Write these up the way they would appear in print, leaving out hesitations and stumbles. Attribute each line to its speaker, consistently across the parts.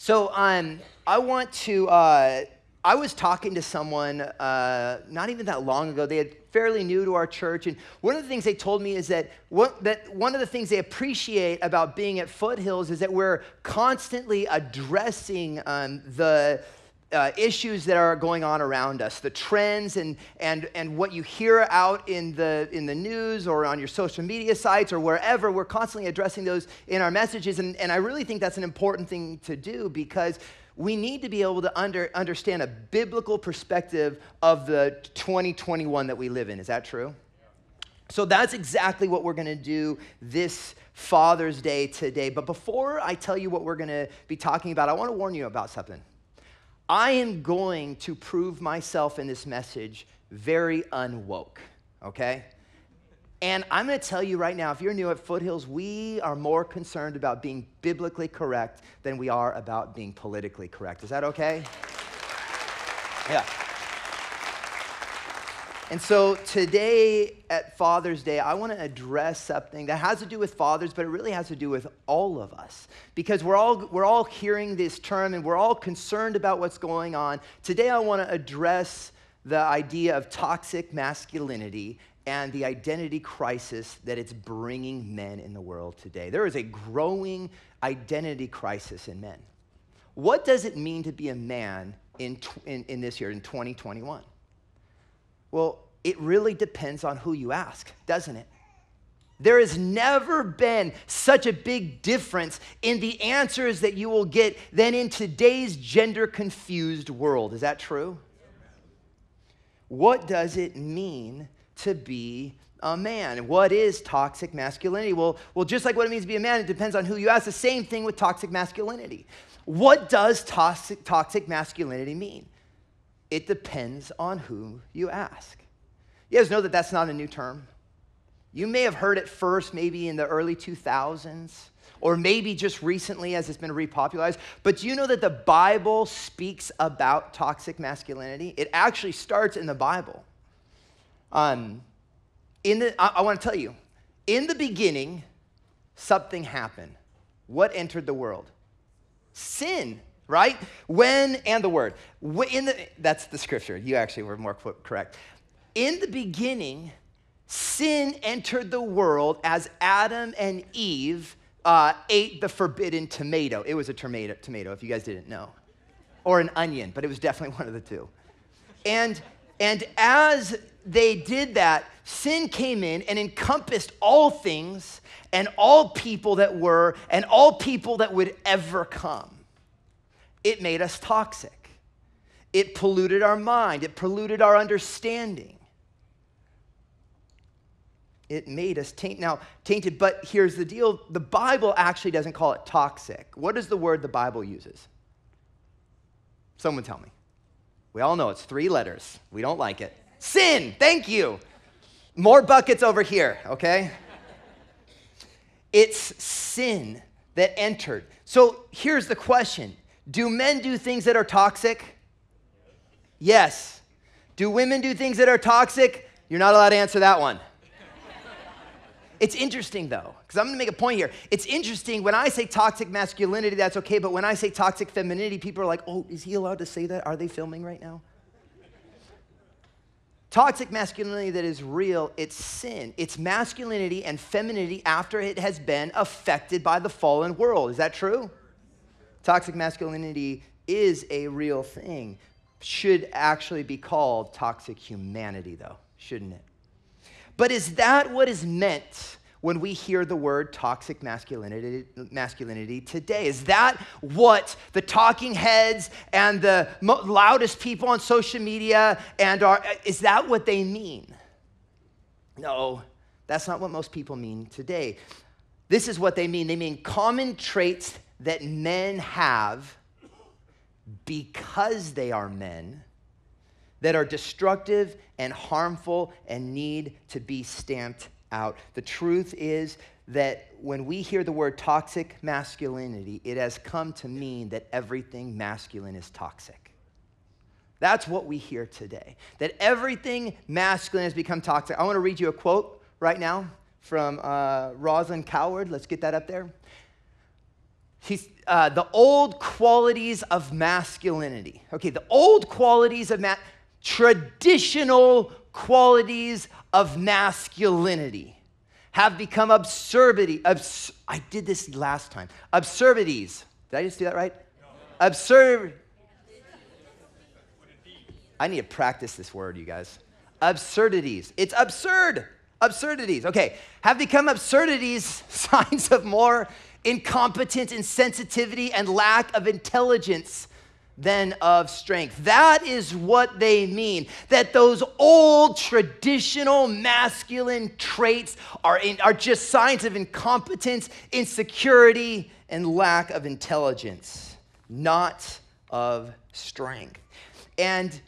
Speaker 1: So I want to. I was talking to someone not even that long ago. They had fairly new to our church, and one of the things they told me is that one of the things they appreciate about being at Foothills is that we're constantly addressing the issues that are going on around us, the trends and what you hear out in the news or on your social media sites or wherever. We're constantly addressing those in our messages, and I really think that's an important thing to do because we need to be able to understand a biblical perspective of the 2021 that we live in. Is that true? So that's exactly what we're going to do this Father's Day today. But before I tell you what we're going to be talking about, I want to warn you about something. I am going to prove myself in this message very unwoke, okay? And I'm going to tell you right now, if you're new at Foothills, we are more concerned about being biblically correct than we are about being politically correct. Is that okay? Yeah. And so today at Father's Day, I want to address something that has to do with fathers, but it really has to do with all of us. Because we're all hearing this term and we're all concerned about what's going on. Today I want to address the idea of toxic masculinity and the identity crisis that it's bringing men in the world today. There is a growing identity crisis in men. What does it mean to be a man in this year, in 2021? Well, it really depends on who you ask, doesn't it? There has never been such a big difference in the answers that you will get than in today's gender-confused world. Is that true? What does it mean to be a man? What is toxic masculinity? Well, just like what it means to be a man, it depends on who you ask. The same thing with toxic masculinity. What does toxic masculinity mean? It depends on who you ask. You guys know that that's not a new term. You may have heard it first maybe in the early 2000s, or maybe just recently as it's been repopularized. But do you know that the Bible speaks about toxic masculinity? It actually starts in the Bible. I want to tell you, in the beginning, something happened. What entered the world? Sin, right? And the word. That's the scripture. You actually were more correct. In the beginning, sin entered the world as Adam and Eve ate the forbidden tomato. It was a tomato, if you guys didn't know. Or an onion, but it was definitely one of the two. And as they did that, sin came in and encompassed all things and all people that were and all people that would ever come. It made us toxic. It polluted our mind. It polluted our understanding. It made us tainted, but here's the deal. The Bible actually doesn't call it toxic. What is the word the Bible uses? Someone tell me. We all know it's 3 letters. We don't like it. Sin, thank you. More buckets over here, okay? It's sin that entered. So here's the question. Do men do things that are toxic? Yes. Do women do things that are toxic? You're not allowed to answer that one. It's interesting, though, because I'm going to make a point here. It's interesting, when I say toxic masculinity, that's okay, but when I say toxic femininity, people are like, oh, is he allowed to say that? Are they filming right now? Toxic masculinity that is real, it's sin. It's masculinity and femininity after it has been affected by the fallen world. Is that true? Toxic masculinity is a real thing. Should actually be called toxic humanity, though, shouldn't it? But is that what is meant when we hear the word toxic masculinity today? Is that what the talking heads and the loudest people on social media is that what they mean? No, that's not what most people mean today. This is what they mean. They mean common traits that men have because they are men, that are destructive and harmful and need to be stamped out. The truth is that when we hear the word toxic masculinity, it has come to mean that everything masculine is toxic. That's what we hear today, that everything masculine has become toxic. I want to read you a quote right now from Rosalind Coward. Let's get that up there. The old qualities of masculinity. Okay, the old qualities of traditional qualities of masculinity have become absurdity. I did this last time. Absurdities. Did I just do that right? No. Absurd. I need to practice this word, you guys. Absurdities. It's absurd. Absurdities. Okay. Have become absurdities, signs of more incompetence, insensitivity, and lack of intelligence than of strength. That is what they mean. That those old traditional masculine traits are just signs of incompetence, insecurity, and lack of intelligence, not of strength. And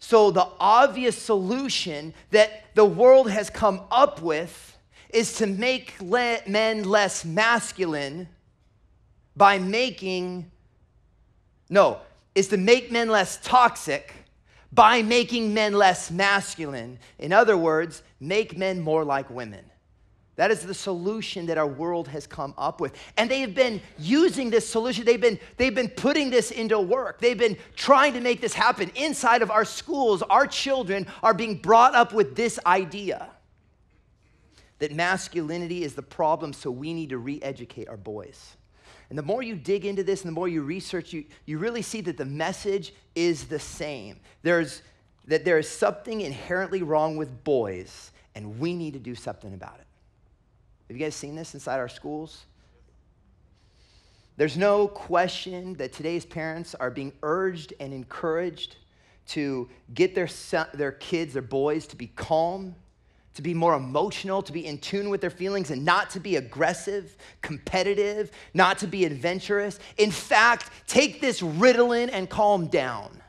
Speaker 1: so the obvious solution that the world has come up with is to make men less masculine is to make men less toxic by making men less masculine. In other words, make men more like women. That is the solution that our world has come up with. And they have been using this solution. They've been putting this into work. They've been trying to make this happen. Inside of our schools, our children are being brought up with this idea that masculinity is the problem, so we need to re-educate our boys. And the more you dig into this and the more you research, you really see that the message is the same. There is something inherently wrong with boys, and we need to do something about it. Have you guys seen this inside our schools? There's no question that today's parents are being urged and encouraged to get their kids, their boys, to be calm, to be more emotional, to be in tune with their feelings, and not to be aggressive, competitive, not to be adventurous. In fact, take this Ritalin and calm down.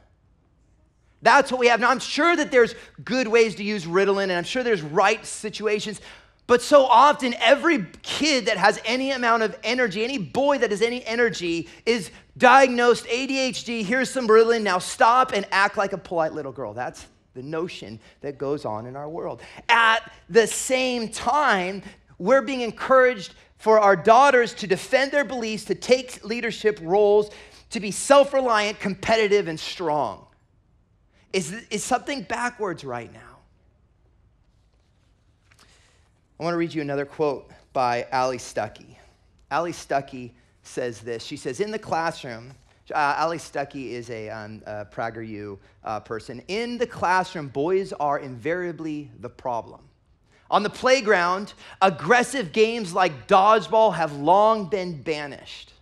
Speaker 1: That's what we have. Now, I'm sure that there's good ways to use Ritalin, and I'm sure there's right situations, but so often every kid that has any amount of energy, any boy that has any energy is diagnosed ADHD, here's some Ritalin, now stop and act like a polite little girl. That's the notion that goes on in our world. At the same time, we're being encouraged for our daughters to defend their beliefs, to take leadership roles, to be self-reliant, competitive, and strong. Is something backwards right now? I want to read you another quote by Ali Stuckey. Ali Stuckey says this. She says, in the classroom, Ali Stuckey is a PragerU person. In the classroom, boys are invariably the problem. On the playground, aggressive games like dodgeball have long been banished.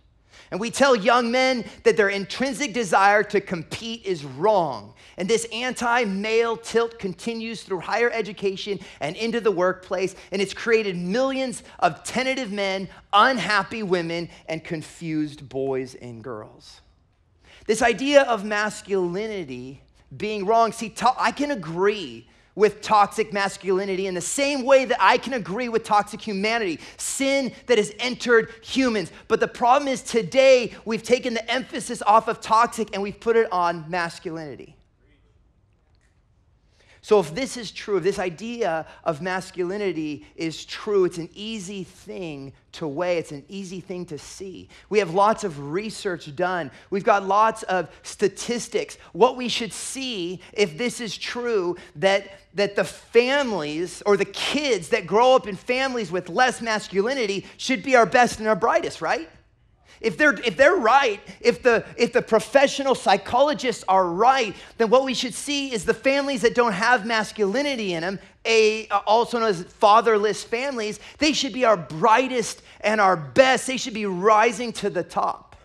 Speaker 1: And we tell young men that their intrinsic desire to compete is wrong. And this anti-male tilt continues through higher education and into the workplace. And it's created millions of tentative men, unhappy women, and confused boys and girls. This idea of masculinity being wrong, see, I can agree with toxic masculinity in the same way that I can agree with toxic humanity, sin that has entered humans. But the problem is today we've taken the emphasis off of toxic and we've put it on masculinity. So if this is true, if this idea of masculinity is true, it's an easy thing to weigh. It's an easy thing to see. We have lots of research done. We've got lots of statistics. What we should see, if this is true, that the families or the kids that grow up in families with less masculinity should be our best and our brightest, right? If they're right, if the professional psychologists are right, then what we should see is the families that don't have masculinity in them, also known as fatherless families, they should be our brightest and our best. They should be rising to the top.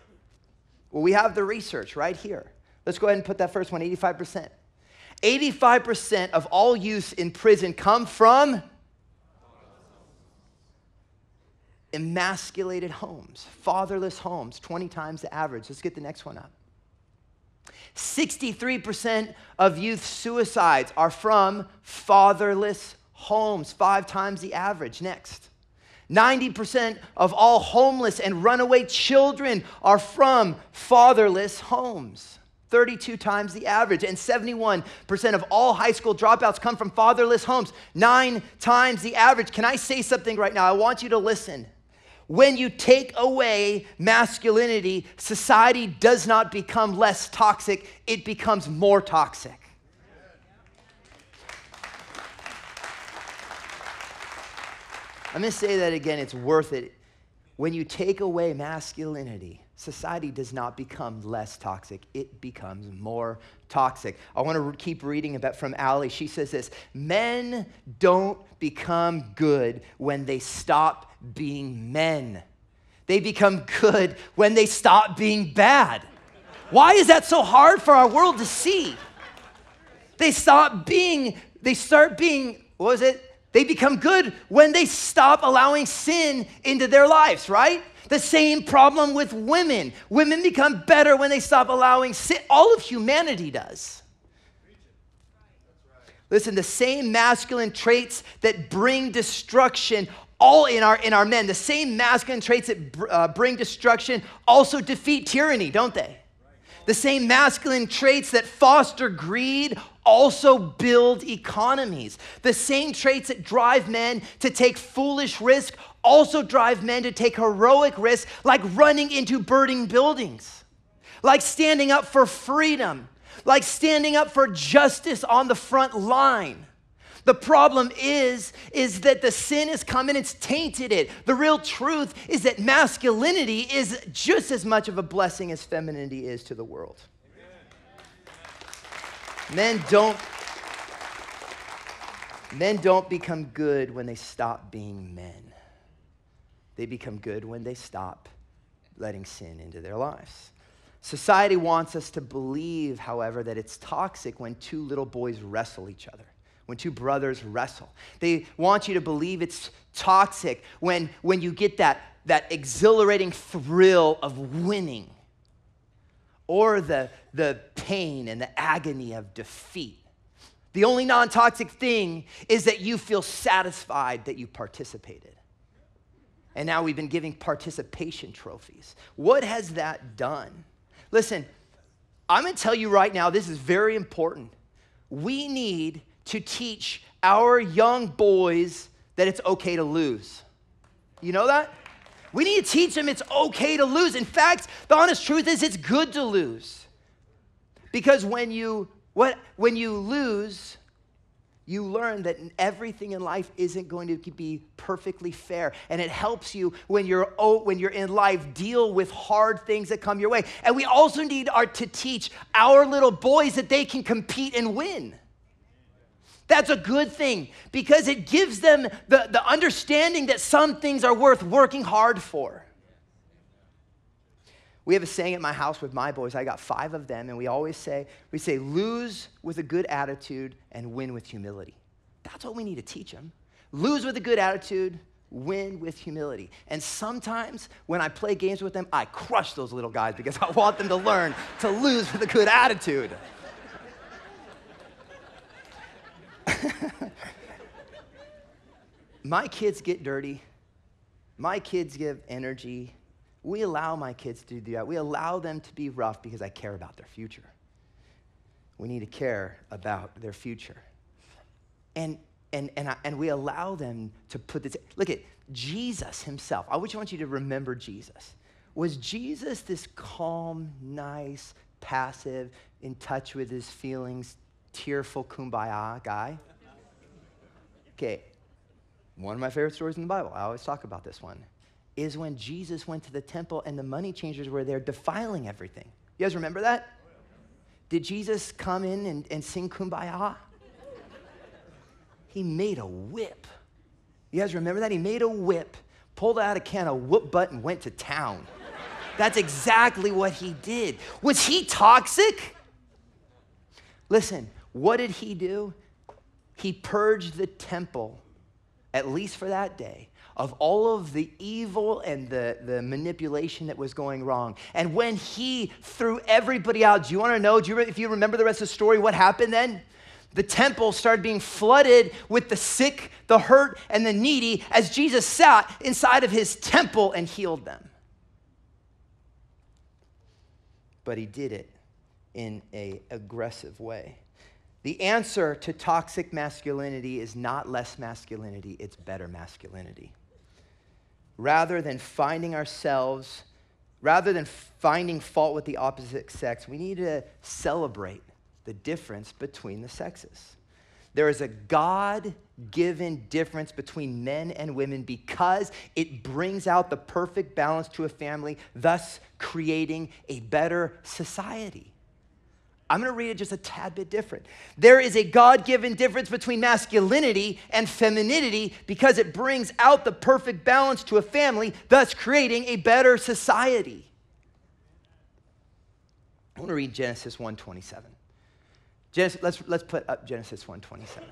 Speaker 1: Well, we have the research right here. Let's go ahead and put that first one, 85%. 85% of all youths in prison come from emasculated homes, fatherless homes, 20 times the average. Let's get the next one up. 63% of youth suicides are from fatherless homes, 5 times the average. Next. 90% of all homeless and runaway children are from fatherless homes, 32 times the average. And 71% of all high school dropouts come from fatherless homes, 9 times the average. Can I say something right now? I want you to listen. when you take away masculinity, society does not become less toxic, it becomes more toxic. I'm going to say that again, it's worth it. When you take away masculinity, society does not become less toxic, it becomes more toxic. I want to keep reading about from Allie. She says this, men don't become good when they stop being men. They become good when they stop being bad. Why is that so hard for our world to see? They start being, what was it? They become good when they stop allowing sin into their lives, right? The same problem with women. Women become better when they stop allowing sin. All of humanity does. Listen, the same masculine traits that bring destruction all in our men, the same masculine traits that bring destruction also defeat tyranny, don't they? The same masculine traits that foster greed also build economies. The same traits that drive men to take foolish risk also drive men to take heroic risks, like running into burning buildings, like standing up for freedom, like standing up for justice on the front line. The problem is that the sin has come and it's tainted it. The real truth is that masculinity is just as much of a blessing as femininity is to the world. Men don't become good when they stop being men. They become good when they stop letting sin into their lives. Society wants us to believe, however, that it's toxic when two little boys wrestle each other, when two brothers wrestle. They want you to believe it's toxic when you get that exhilarating thrill of winning, or the pain and the agony of defeat. The only non-toxic thing is that you feel satisfied that you participated. And now we've been giving participation trophies. What has that done? Listen, I'm going to tell you right now, this is very important. We need to teach our young boys that it's okay to lose. You know that? We need to teach them it's okay to lose. In fact, the honest truth is it's good to lose. Because when you lose, you learn that everything in life isn't going to be perfectly fair. And it helps you when you're in life deal with hard things that come your way. And we also need to teach our little boys that they can compete and win. That's a good thing because it gives them the understanding that some things are worth working hard for. We have a saying at my house with my boys. I got 5 of them, and we say, lose with a good attitude and win with humility. That's what we need to teach them. Lose with a good attitude, win with humility. And sometimes when I play games with them, I crush those little guys because I want them to learn to lose with a good attitude. My kids get dirty. My kids give energy. We allow my kids to do that. We allow them to be rough because I care about their future. We need to care about their future. And we allow them to put this. Look at Jesus himself. I want you to remember Jesus. Was Jesus this calm, nice, passive, in touch with his feelings, tearful kumbaya guy? Okay, one of my favorite stories in the Bible, I always talk about this one, is when Jesus went to the temple and the money changers were there defiling everything. You guys remember that? Did Jesus come in and sing kumbaya? He made a whip. You guys remember that? He made a whip, pulled out a can of whoop butt and went to town. That's exactly what he did. Was he toxic? Listen, what did he do? He purged the temple, at least for that day, of all of the evil and the manipulation that was going wrong. And when he threw everybody out, do you want to know, if you remember the rest of the story, what happened then? The temple started being flooded with the sick, the hurt, and the needy as Jesus sat inside of his temple and healed them. But he did it in an aggressive way. The answer to toxic masculinity is not less masculinity, it's better masculinity. rather than finding fault with the opposite sex, we need to celebrate the difference between the sexes. There is a God-given difference between men and women because it brings out the perfect balance to a family, thus creating a better society. I'm going to read it just a tad bit different. There is a God-given difference between masculinity and femininity because it brings out the perfect balance to a family, thus creating a better society. I want to read Genesis 1:27. Let's put up Genesis 1:27.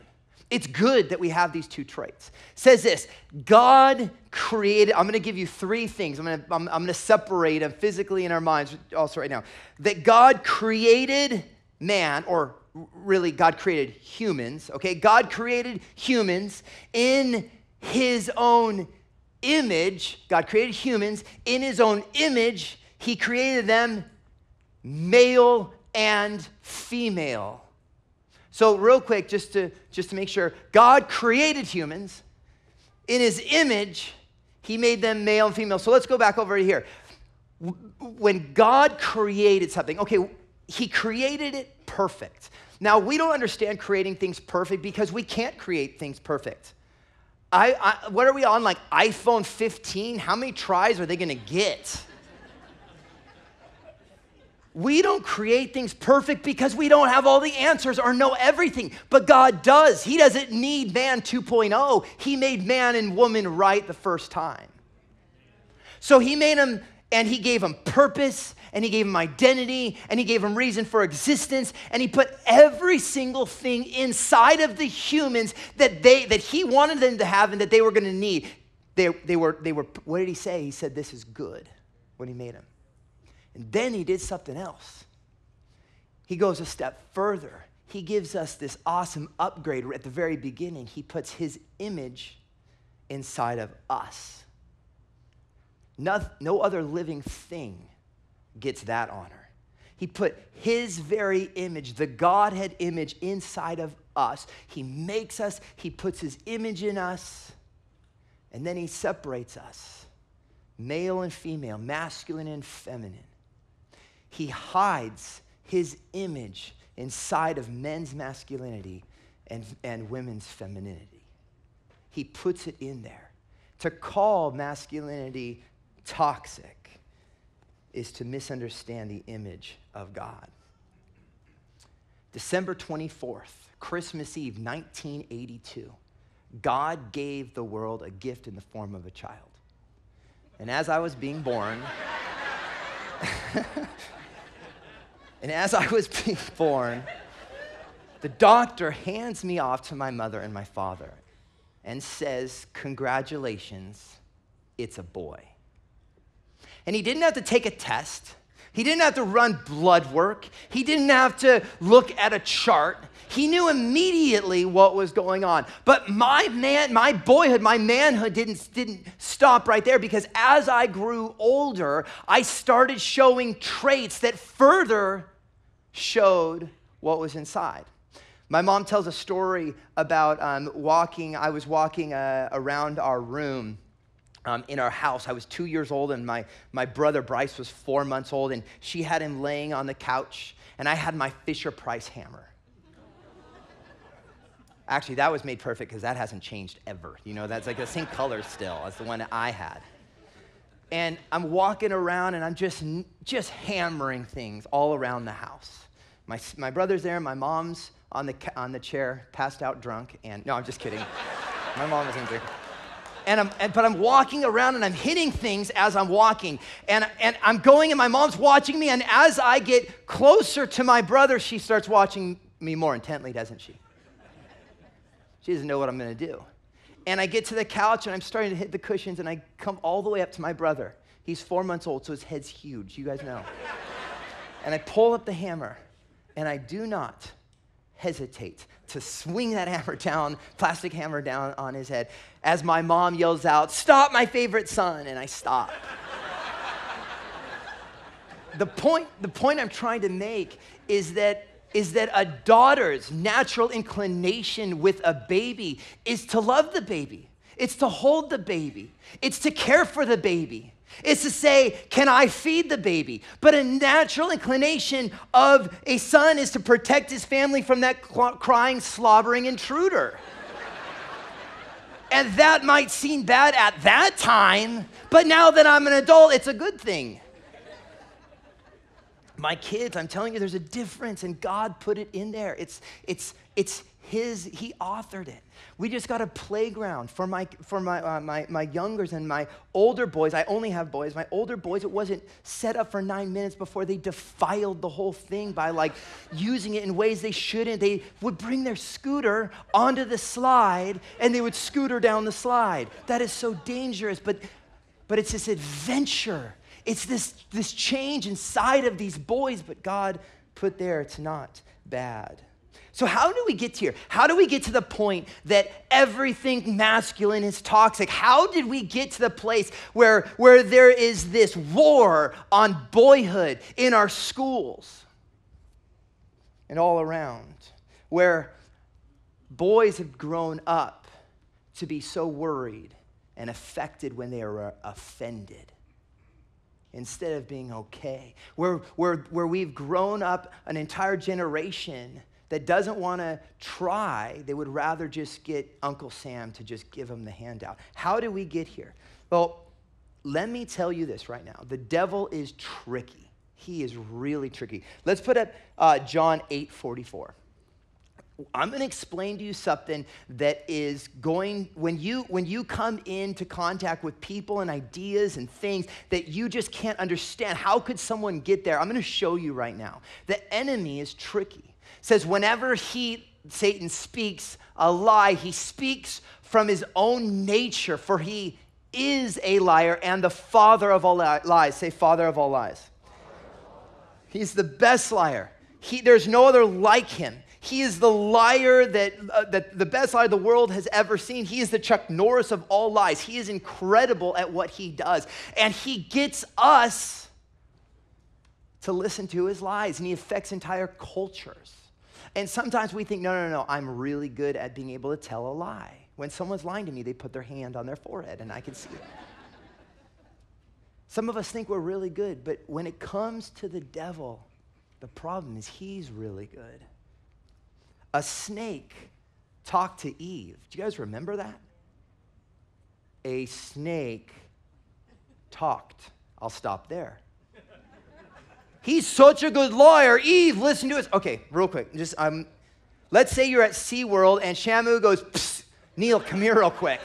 Speaker 1: It's good that we have these two traits. It says this, God created, I'm going to give you three things. I'm going to separate them physically in our minds also right now. That God created man, or really God created humans, okay? God created humans in his own image. God created humans in his own image. He created them male and female. So real quick, just to make sure, God created humans in his image. He made them male and female. So let's go back over here. When God created something, okay, he created it perfect. Now, we don't understand creating things perfect because we can't create things perfect. What are we on, like iPhone 15? How many tries are they going to get? We don't create things perfect because we don't have all the answers or know everything, but God does. He doesn't need man 2.0. He made man and woman right the first time. So he made them, and he gave them purpose, and he gave them identity, and he gave them reason for existence, and he put every single thing inside of the humans that he wanted them to have and that they were going to need. They were. What did he say? He said, "This is good," when he made them. And then he did something else. He goes a step further. He gives us this awesome upgrade at the very beginning. He puts his image inside of us. No other living thing gets that honor. He put his very image, the Godhead image, inside of us. He makes us, he puts his image in us, and then he separates us, male and female, masculine and feminine. He hides his image inside of men's masculinity and women's femininity. He puts it in there. To call masculinity toxic is to misunderstand the image of God. December 24th, Christmas Eve, 1982, God gave the world a gift in the form of a child. And as I was being born, the doctor hands me off to my mother and my father and says, "Congratulations, it's a boy." And he didn't have to take a test. He didn't have to run blood work. He didn't have to look at a chart. He knew immediately what was going on. But my boyhood, my manhood didn't stop right there, because as I grew older, I started showing traits that further showed what was inside. My mom tells a story about I was walking around our room in our house. I was 2 years old, and my brother Bryce was 4 months old, and she had him laying on the couch, and I had my Fisher-Price hammer. Actually, that was made perfect because that hasn't changed ever. You know, that's like the same color still as the one that I had. And I'm walking around, and I'm just hammering things all around the house. My brother's there, my mom's on the chair, passed out drunk, and no, I'm just kidding. My mom wasn't there. But I'm walking around, and I'm hitting things as I'm walking. And I'm going, and my mom's watching me, and as I get closer to my brother, she starts watching me more intently, doesn't she? She doesn't know what I'm going to do. And I get to the couch, and I'm starting to hit the cushions, and I come all the way up to my brother. He's 4 months old, so his head's huge. You guys know. And I pull up the hammer, and I do not hesitate to swing that hammer down, plastic hammer down on his head, as my mom yells out, "Stop, my favorite son," and I stop. The point I'm trying to make is that a daughter's natural inclination with a baby is to love the baby. It's to hold the baby. It's to care for the baby. It's to say, can I feed the baby? But a natural inclination of a son is to protect his family from that crying, slobbering intruder. And that might seem bad at that time, but now that I'm an adult, it's a good thing. My kids, I'm telling you, there's a difference, and God put it in there. It's his, he authored it. We just got a playground for my youngers and my older boys. I only have boys. My older boys, it wasn't set up for 9 minutes before they defiled the whole thing by like using it in ways they shouldn't. They would bring their scooter onto the slide and they would scooter down the slide. That is so dangerous, but it's this adventure. It's this change inside of these boys, but God put there, it's not bad. So how do we get here? How do we get to the point that everything masculine is toxic? How did we get to the place where there is this war on boyhood in our schools and all around, where boys have grown up to be so worried and affected when they are offended, instead of being okay, where we've grown up an entire generation that doesn't want to try, they would rather just get Uncle Sam to just give them the handout. How do we get here? Well, let me tell you this right now. The devil is tricky. He is really tricky. Let's put up John 8:44. I'm going to explain to you something that is going, when you come into contact with people and ideas and things that you just can't understand, how could someone get there? I'm going to show you right now. The enemy is tricky. It says whenever Satan speaks a lie, he speaks from his own nature, for he is a liar and the father of all lies. Say, father of all lies. He's the best liar. There's no other like him. He is the liar that the best liar the world has ever seen. He is the Chuck Norris of all lies. He is incredible at what he does. And he gets us to listen to his lies, and he affects entire cultures. And sometimes we think, no, I'm really good at being able to tell a lie. When someone's lying to me, they put their hand on their forehead, and I can see it. Some of us think we're really good, but when it comes to the devil, the problem is he's really good. A snake talked to Eve. Do you guys remember that? A snake talked. I'll stop there. He's such a good liar. Eve, listen to us. Okay, real quick. Just let's say you're at SeaWorld and Shamu goes, psst, Neil, come here real quick.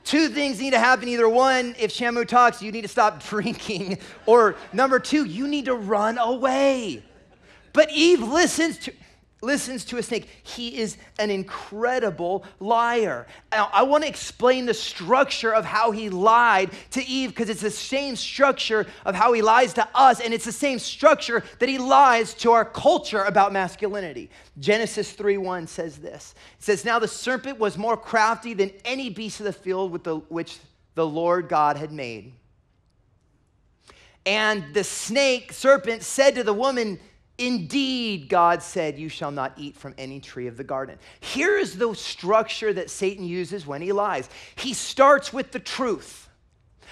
Speaker 1: Two things need to happen. Either one, if Shamu talks, you need to stop drinking. Or number two, you need to run away. But Eve listens to a snake. He is an incredible liar. Now, I want to explain the structure of how he lied to Eve, because it's the same structure of how he lies to us, and it's the same structure that he lies to our culture about masculinity. Genesis 3:1 says this. It says, now the serpent was more crafty than any beast of the field which the Lord God had made. And the serpent said to the woman, indeed, God said, you shall not eat from any tree of the garden. Here is the structure that Satan uses when he lies. He starts with the truth,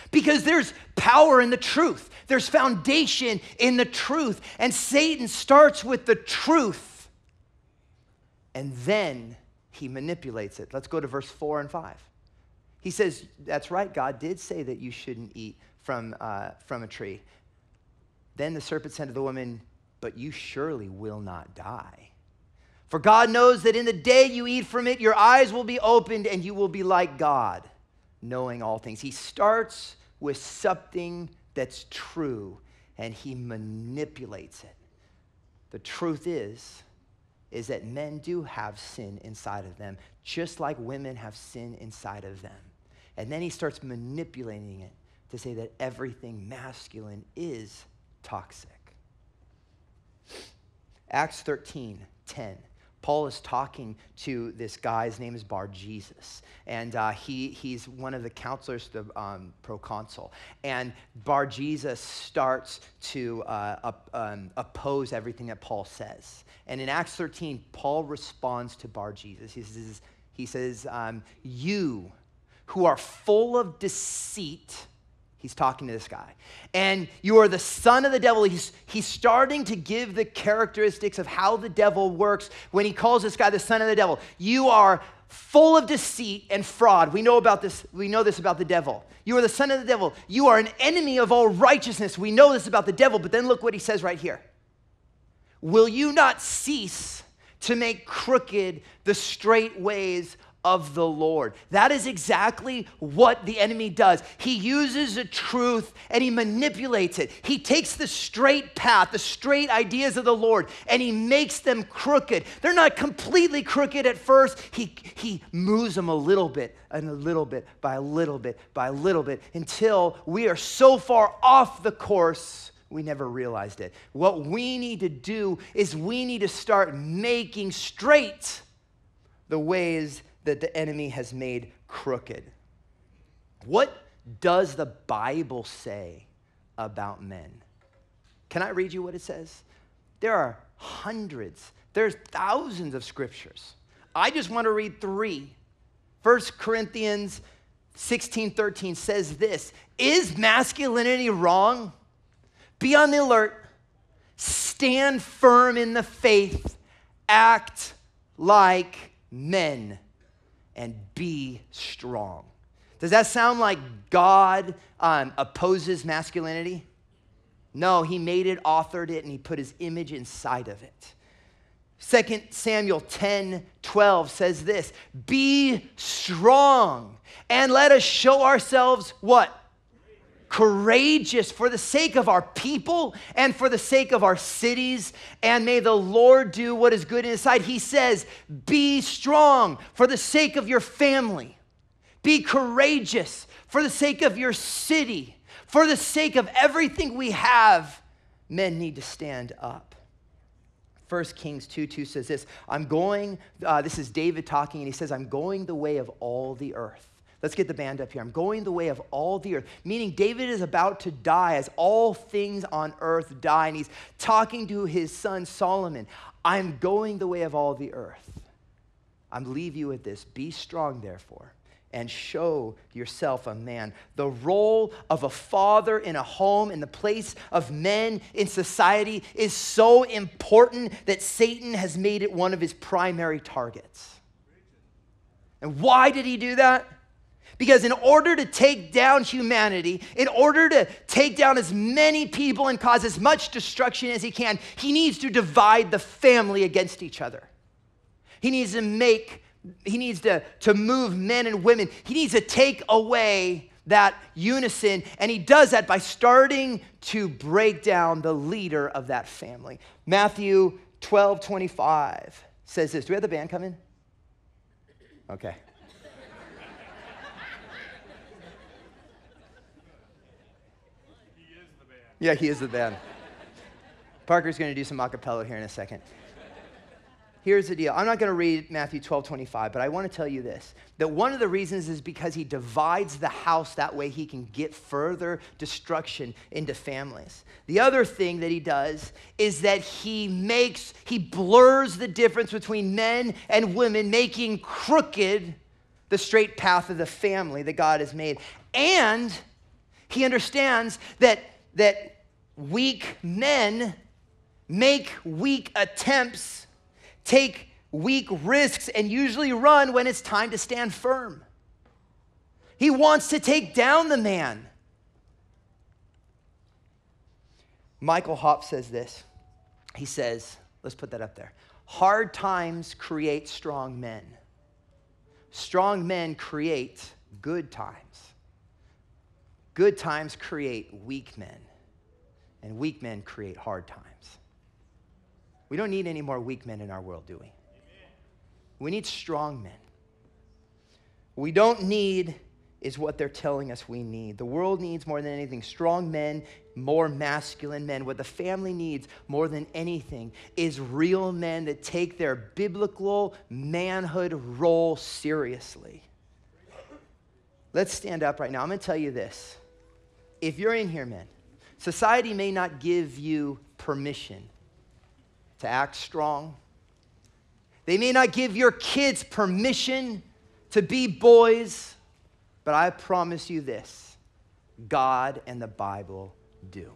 Speaker 1: because there's power in the truth. There's foundation in the truth. And Satan starts with the truth, and then he manipulates it. Let's go to verse 4 and 5. He says, that's right, God did say that you shouldn't eat from a tree. Then the serpent said to the woman, but you surely will not die. For God knows that in the day you eat from it, your eyes will be opened and you will be like God, knowing all things. He starts with something that's true and he manipulates it. The truth is that men do have sin inside of them, just like women have sin inside of them. And then he starts manipulating it to say that everything masculine is toxic. Acts 13:10. Paul is talking to this guy. His name is Bar-Jesus. And he's one of the counselors to the proconsul. And Bar-Jesus starts to oppose everything that Paul says. And in Acts 13, Paul responds to Bar-Jesus. He He says, you who are full of deceit. He's talking to this guy. And you are the son of the devil. He's starting to give the characteristics of how the devil works when he calls this guy the son of the devil. You are full of deceit and fraud. We know about this. We know this about the devil. You are the son of the devil. You are an enemy of all righteousness. We know this about the devil, but then look what he says right here. Will you not cease to make crooked the straight ways of the Lord? That is exactly what the enemy does. He uses the truth and he manipulates it. He takes the straight path, the straight ideas of the Lord, and he makes them crooked. They're not completely crooked at first. He moves them a little bit and a little bit by a little bit by a little bit until we are so far off the course we never realized it. What we need to do is we need to start making straight the ways that the enemy has made crooked. What does the Bible say about men? Can I read you what it says? There are hundreds, there's thousands of scriptures. I just want to read 3. 1 Corinthians 16:13 says this, is masculinity wrong? Be on the alert, stand firm in the faith, act like men, and be strong. Does that sound like God opposes masculinity? No, he made it, authored it, and he put his image inside of it. 2 Samuel 10:12 says this, be strong and let us show ourselves what? Courageous for the sake of our people and for the sake of our cities, and may the Lord do what is good in his sight. He says, be strong for the sake of your family. Be courageous for the sake of your city. For the sake of everything we have, men need to stand up. 1 Kings 2:2 says this, this is David talking, and he says, I'm going the way of all the earth. Let's get the band up here. I'm going the way of all the earth, meaning David is about to die as all things on earth die. And he's talking to his son Solomon. I'm going the way of all the earth. I'm leave you with this. Be strong, therefore, and show yourself a man. The role of a father in a home, in the place of men in society, is so important that Satan has made it one of his primary targets. And why did he do that? Because in order to take down humanity, in order to take down as many people and cause as much destruction as he can, he needs to divide the family against each other. He needs to move men and women. He needs to take away that unison, and he does that by starting to break down the leader of that family. Matthew 12:25 says this. Do we have the band come in? Okay. Yeah, he is the band. Parker's going to do some a cappella here in a second. Here's the deal. I'm not going to read Matthew 12:25, but I want to tell you this, that one of the reasons is because he divides the house. That way he can get further destruction into families. The other thing that he does is that he blurs the difference between men and women, making crooked the straight path of the family that God has made. And he understands that weak men make weak attempts, take weak risks, and usually run when it's time to stand firm. He wants to take down the man. Michael Hopp says this. He says, let's put that up there. Hard times create strong men. Strong men create good times. Good times create weak men. And weak men create hard times. We don't need any more weak men in our world, do we? Amen. We need strong men. What we don't need is what they're telling us we need. The world needs more than anything strong men, more masculine men. What the family needs more than anything is real men that take their biblical manhood role seriously. Let's stand up right now. I'm going to tell you this. If you're in here, men, society may not give you permission to act strong. They may not give your kids permission to be boys, but I promise you this, God and the Bible do.